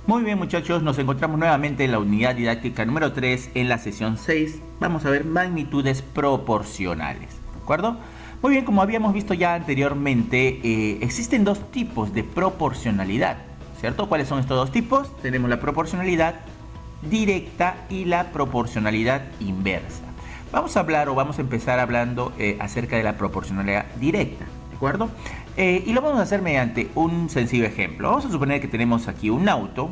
Muy bien, muchachos, nos encontramos nuevamente en la unidad didáctica número 3 en la sesión 6. Vamos a ver magnitudes proporcionales, ¿de acuerdo? Muy bien, como habíamos visto ya anteriormente, existen dos tipos de proporcionalidad, ¿cierto? ¿Cuáles son estos dos tipos? Tenemos la proporcionalidad directa y la proporcionalidad inversa. Vamos a hablar o vamos a empezar hablando acerca de la proporcionalidad directa, ¿de acuerdo? Y lo vamos a hacer mediante un sencillo ejemplo. Vamos a suponer que tenemos aquí un auto.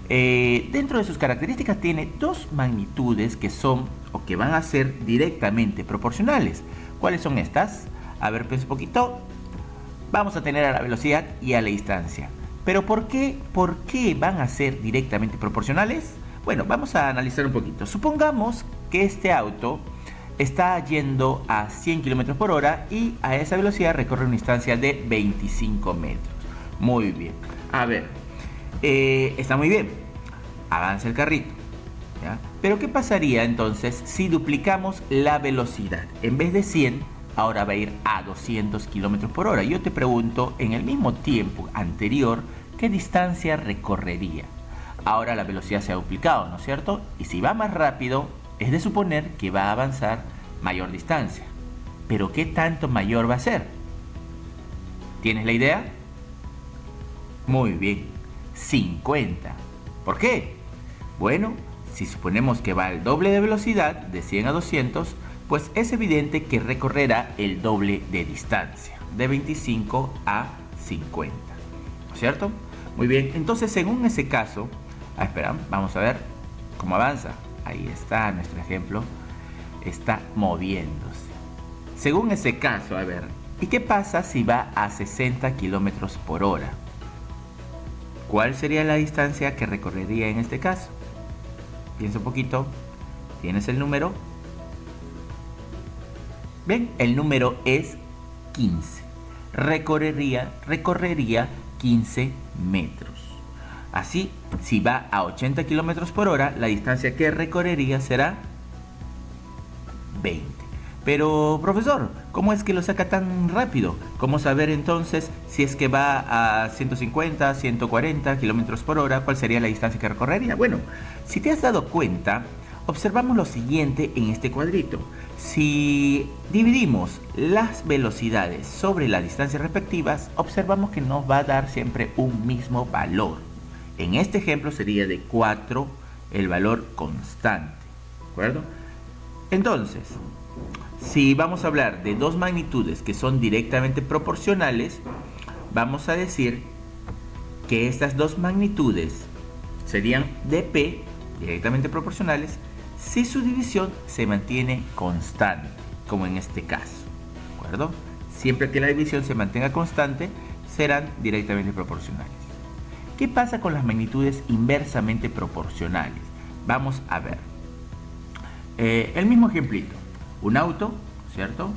Dentro de sus características tiene dos magnitudes que son o que van a ser directamente proporcionales. ¿Cuáles son estas? A ver, piensa un poquito. Vamos a tener a la velocidad y a la distancia. Pero ¿por qué van a ser directamente proporcionales? Bueno, vamos a analizar un poquito. Supongamos que este auto está yendo a 100 km por hora y a esa velocidad recorre una distancia de 25 metros. Muy bien. A ver, está muy bien. Avanza el carrito, ¿ya? Pero ¿qué pasaría entonces si duplicamos la velocidad? En vez de 100, ahora va a ir a 200 km por hora. Yo te pregunto, en el mismo tiempo anterior, ¿qué distancia recorrería? Ahora la velocidad se ha duplicado, ¿no es cierto? Y si va más rápido, es de suponer que va a avanzar mayor distancia. ¿Pero qué tanto mayor va a ser? ¿Tienes la idea? Muy bien, 50. ¿Por qué? Bueno, si suponemos que va al doble de velocidad, de 100 a 200, pues es evidente que recorrerá el doble de distancia, de 25 a 50. ¿No es cierto? Muy bien, entonces según ese caso, espera, vamos a ver cómo avanza. Ahí está nuestro ejemplo. Está moviéndose. Según ese caso, a ver, ¿y qué pasa si va a 60 km por hora? ¿Cuál sería la distancia que recorrería en este caso? Piensa un poquito. ¿Tienes el número? Bien, el número es 15. Recorrería 15 metros. Así, si va a 80 km por hora, la distancia que recorrería será 20. Pero, profesor, ¿cómo es que lo saca tan rápido? ¿Cómo saber entonces si es que va a 150, 140 km por hora? ¿Cuál sería la distancia que recorrería? Bueno, si te has dado cuenta, observamos lo siguiente en este cuadrito. Si dividimos las velocidades sobre las distancias respectivas, observamos que nos va a dar siempre un mismo valor. En este ejemplo sería de 4 el valor constante, ¿de acuerdo? Entonces, si vamos a hablar de dos magnitudes que son directamente proporcionales, vamos a decir que estas dos magnitudes serían de P, directamente proporcionales, si su división se mantiene constante, como en este caso, ¿de acuerdo? Siempre que la división se mantenga constante, serán directamente proporcionales. ¿Qué pasa con las magnitudes inversamente proporcionales? Vamos a ver. El mismo ejemplito. Un auto, ¿cierto?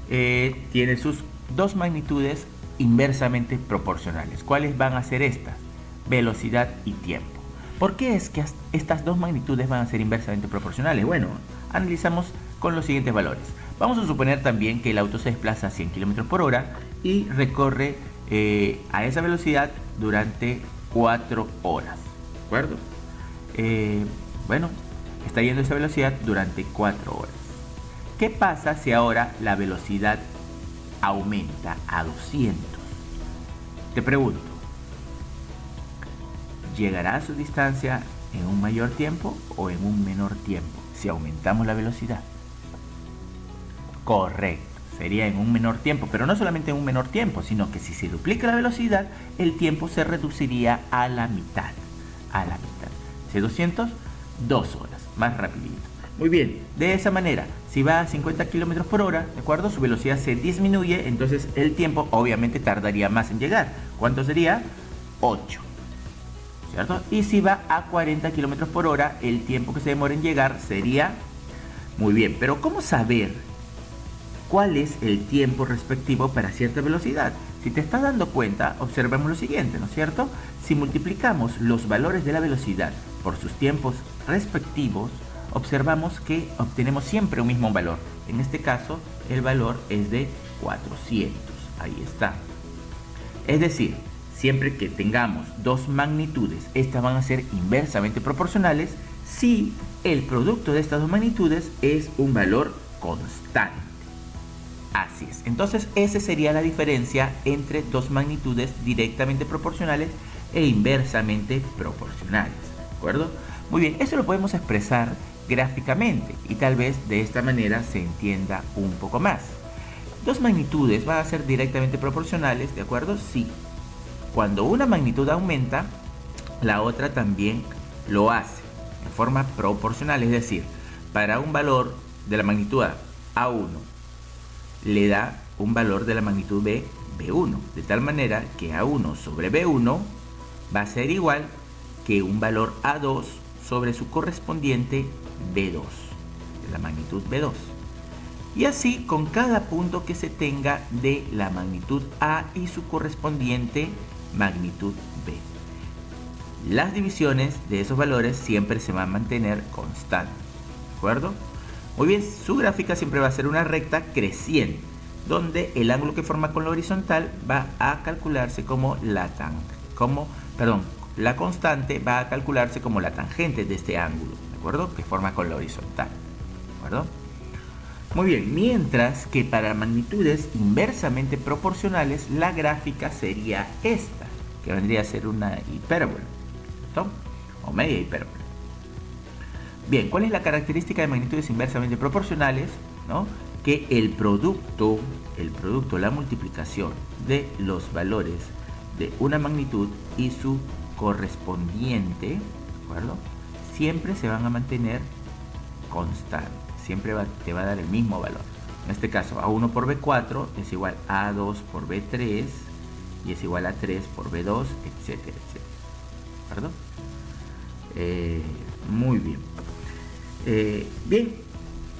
Tiene sus dos magnitudes inversamente proporcionales. ¿Cuáles van a ser estas? Velocidad y tiempo. ¿Por qué es que estas dos magnitudes van a ser inversamente proporcionales? Bueno, analizamos con los siguientes valores. Vamos a suponer también que el auto se desplaza a 100 km por hora y recorre a esa velocidad durante 4 horas, ¿de acuerdo? Bueno, está yendo a esa velocidad durante 4 horas. ¿Qué pasa si ahora la velocidad aumenta a 200? Te pregunto, ¿llegará a su distancia en un mayor tiempo o en un menor tiempo si aumentamos la velocidad? Correcto. Sería en un menor tiempo, pero no solamente en un menor tiempo, sino que si se duplica la velocidad, el tiempo se reduciría a la mitad. De 200, 2 horas, más rapidito. Muy bien, de esa manera, si va a 50 km por hora, ¿de acuerdo? Su velocidad se disminuye, entonces el tiempo obviamente tardaría más en llegar. ¿Cuánto sería? 8. ¿Cierto? Y si va a 40 km por hora, el tiempo que se demora en llegar sería... Muy bien, pero ¿cómo saber cuál es el tiempo respectivo para cierta velocidad? Si te estás dando cuenta, observemos lo siguiente, ¿no es cierto? Si multiplicamos los valores de la velocidad por sus tiempos respectivos, observamos que obtenemos siempre un mismo valor. En este caso, el valor es de 400. Ahí está. Es decir, siempre que tengamos dos magnitudes, estas van a ser inversamente proporcionales si el producto de estas dos magnitudes es un valor constante. Así es. Entonces, esa sería la diferencia entre dos magnitudes directamente proporcionales e inversamente proporcionales. ¿De acuerdo? Muy bien, eso lo podemos expresar gráficamente y tal vez de esta manera se entienda un poco más. Dos magnitudes van a ser directamente proporcionales, ¿de acuerdo? Sí. Cuando una magnitud aumenta, la otra también lo hace en forma proporcional, es decir, para un valor de la magnitud A1 le da un valor de la magnitud B, B1, de tal manera que A1 sobre B1 va a ser igual que un valor A2 sobre su correspondiente B2, de la magnitud B2. Y así con cada punto que se tenga de la magnitud A y su correspondiente magnitud B. Las divisiones de esos valores siempre se van a mantener constantes, ¿de acuerdo? Muy bien, su gráfica siempre va a ser una recta creciente, donde el ángulo que forma con la horizontal va a calcularse como la constante va a calcularse como la tangente de este ángulo, ¿de acuerdo? Que forma con la horizontal, ¿de acuerdo? Muy bien, mientras que para magnitudes inversamente proporcionales, la gráfica sería esta, que vendría a ser una hipérbola, ¿cierto? O media hipérbola. Bien, ¿cuál es la característica de magnitudes inversamente proporcionales? ¿No? Que el producto, la multiplicación de los valores de una magnitud y su correspondiente, ¿de acuerdo? Siempre se van a mantener constantes, siempre te va a dar el mismo valor. En este caso, A1 por B4 es igual a A2 por B3 y es igual a 3 por B2, etcétera, etcétera. ¿De acuerdo? Muy bien. Bien,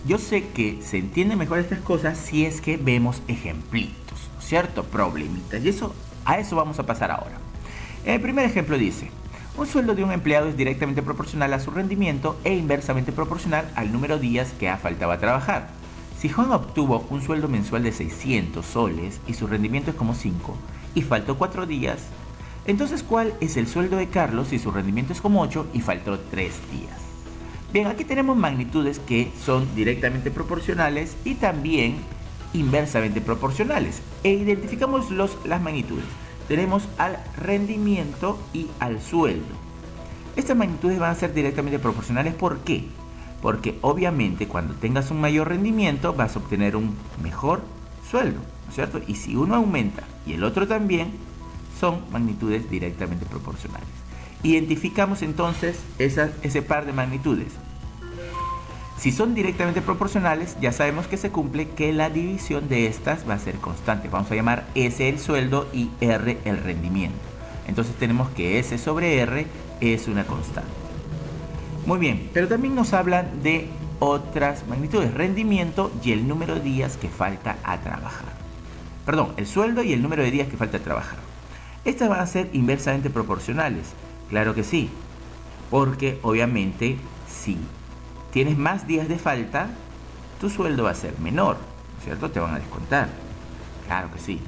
yo sé que se entienden mejor estas cosas si es que vemos ejemplitos, ¿cierto? Problemitas. Y a eso vamos a pasar ahora. El primer ejemplo dice: un sueldo de un empleado es directamente proporcional a su rendimiento e inversamente proporcional al número de días que ha faltado a trabajar. Si Juan obtuvo un sueldo mensual de 600 soles y su rendimiento es como 5 y faltó 4 días, entonces ¿cuál es el sueldo de Carlos si su rendimiento es como 8 y faltó 3 días? Bien, aquí tenemos magnitudes que son directamente proporcionales y también inversamente proporcionales. E identificamos las magnitudes. Tenemos al rendimiento y al sueldo. Estas magnitudes van a ser directamente proporcionales. ¿Por qué? Porque obviamente cuando tengas un mayor rendimiento vas a obtener un mejor sueldo, ¿no es cierto? Y si uno aumenta y el otro también, son magnitudes directamente proporcionales. Identificamos entonces ese par de magnitudes. Si son directamente proporcionales, ya sabemos que se cumple que la división de estas va a ser constante. Vamos a llamar S el sueldo y R el rendimiento. Entonces tenemos que S sobre R es una constante. Muy bien, pero también nos hablan de otras magnitudes: rendimiento y el número de días que falta a trabajar. Perdón, el sueldo y el número de días que falta a trabajar. Estas van a ser inversamente proporcionales. Claro que sí, porque obviamente si tienes más días de falta, tu sueldo va a ser menor, ¿cierto? Te van a descontar. Claro que sí.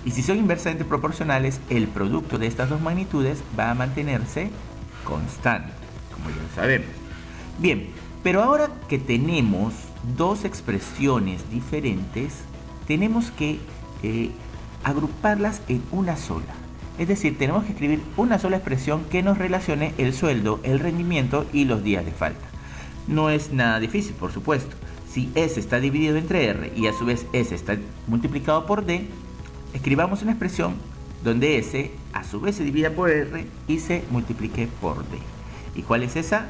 Y si son inversamente proporcionales, el producto de estas dos magnitudes va a mantenerse constante, como ya lo sabemos. Bien, pero ahora que tenemos dos expresiones diferentes, tenemos que agruparlas en una sola. Es decir, tenemos que escribir una sola expresión que nos relacione el sueldo, el rendimiento y los días de falta. No es nada difícil, por supuesto. Si S está dividido entre R y a su vez S está multiplicado por D, escribamos una expresión donde S a su vez se divida por R y se multiplique por D. ¿Y cuál es esa?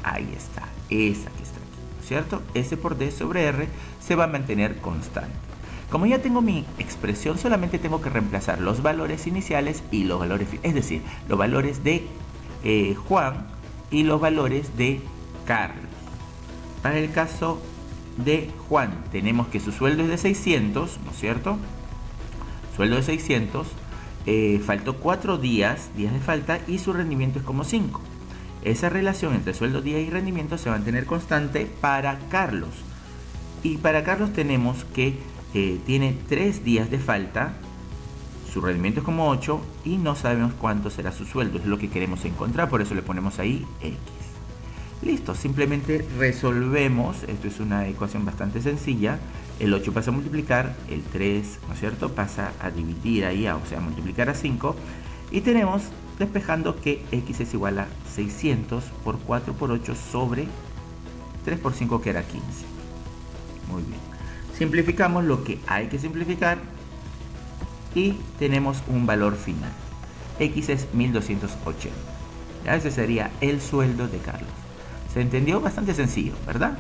Ahí está, esa que está aquí, ¿cierto? S por D sobre R se va a mantener constante. Como ya tengo mi expresión, solamente tengo que reemplazar los valores iniciales y los valores finales, es decir, los valores de Juan y los valores de Carlos. Para el caso de Juan, tenemos que su sueldo es de 600, ¿no es cierto? Sueldo de 600, faltó 4 días de falta y su rendimiento es como 5. Esa relación entre sueldo, día y rendimiento se va a mantener constante para Carlos. Y para Carlos tenemos que tiene 3 días de falta, su rendimiento es como 8 y no sabemos cuánto será su sueldo, es lo que queremos encontrar, por eso le ponemos ahí X. Listo, simplemente resolvemos, esto es una ecuación bastante sencilla, el 8 pasa a multiplicar, el 3, ¿no es cierto?, pasa a dividir ahí, o sea, a multiplicar a 5, y tenemos, despejando, que X es igual a 600 por 4 por 8 sobre 3 por 5, que era 15. Muy bien. Simplificamos lo que hay que simplificar y tenemos un valor final. X es 1280. Ya, ese sería el sueldo de Carlos. ¿Se entendió? Bastante sencillo, ¿verdad?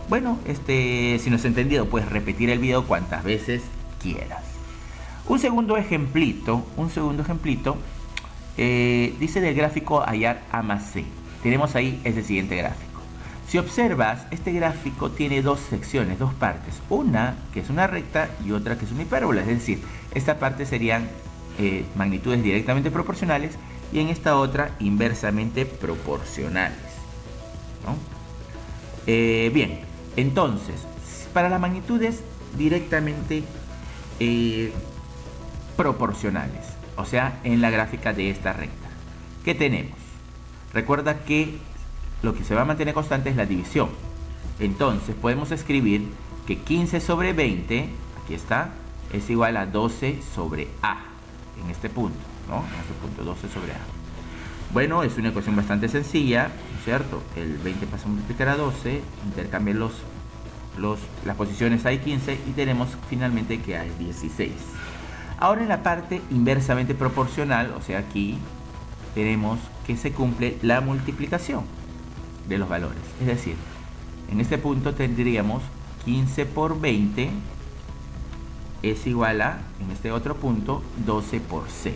Bueno, si no se ha entendido, puedes repetir el video cuantas veces quieras. Un segundo ejemplito, dice del gráfico hallar A más C. Tenemos ahí el siguiente gráfico. Si observas, este gráfico tiene dos secciones, dos partes. Una que es una recta y otra que es una hipérbola. Es decir, esta parte serían magnitudes directamente proporcionales y en esta otra inversamente proporcionales, ¿no? Bien, entonces, para las magnitudes directamente proporcionales, o sea, en la gráfica de esta recta, ¿qué tenemos? Recuerda que lo que se va a mantener constante es la división. Entonces podemos escribir que 15 sobre 20, aquí está, es igual a 12 sobre A, en este punto, ¿no? En este punto, 12 sobre A. Bueno, es una ecuación bastante sencilla, ¿no es cierto? El 20 pasa a multiplicar a 12, intercambian las posiciones, hay 15 y tenemos finalmente que hay 16. Ahora en la parte inversamente proporcional, o sea aquí, tenemos que se cumple la multiplicación de los valores. Es decir, en este punto tendríamos 15 por 20 es igual a, en este otro punto, 12 por C.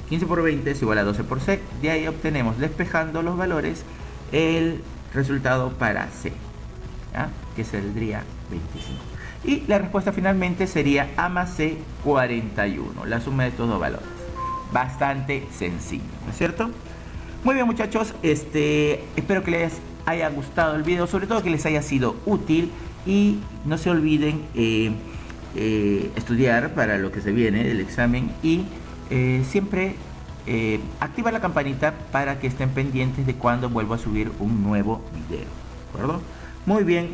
15 por 20 es igual a 12 por C. De ahí obtenemos, despejando los valores, el resultado para C, ¿ya?, que saldría 25. Y la respuesta finalmente sería A más C, 41. La suma de estos dos valores. Bastante sencillo, ¿no es cierto? Muy bien, muchachos, espero que les haya gustado el video, sobre todo que les haya sido útil, y no se olviden estudiar para lo que se viene del examen y siempre activar la campanita para que estén pendientes de cuando vuelvo a subir un nuevo video, ¿de acuerdo? Muy bien,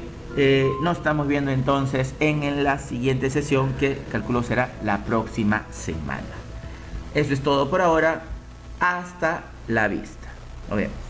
nos estamos viendo entonces en la siguiente sesión, que calculo será la próxima semana. Eso es todo por ahora. Hasta la vista. Nos vemos.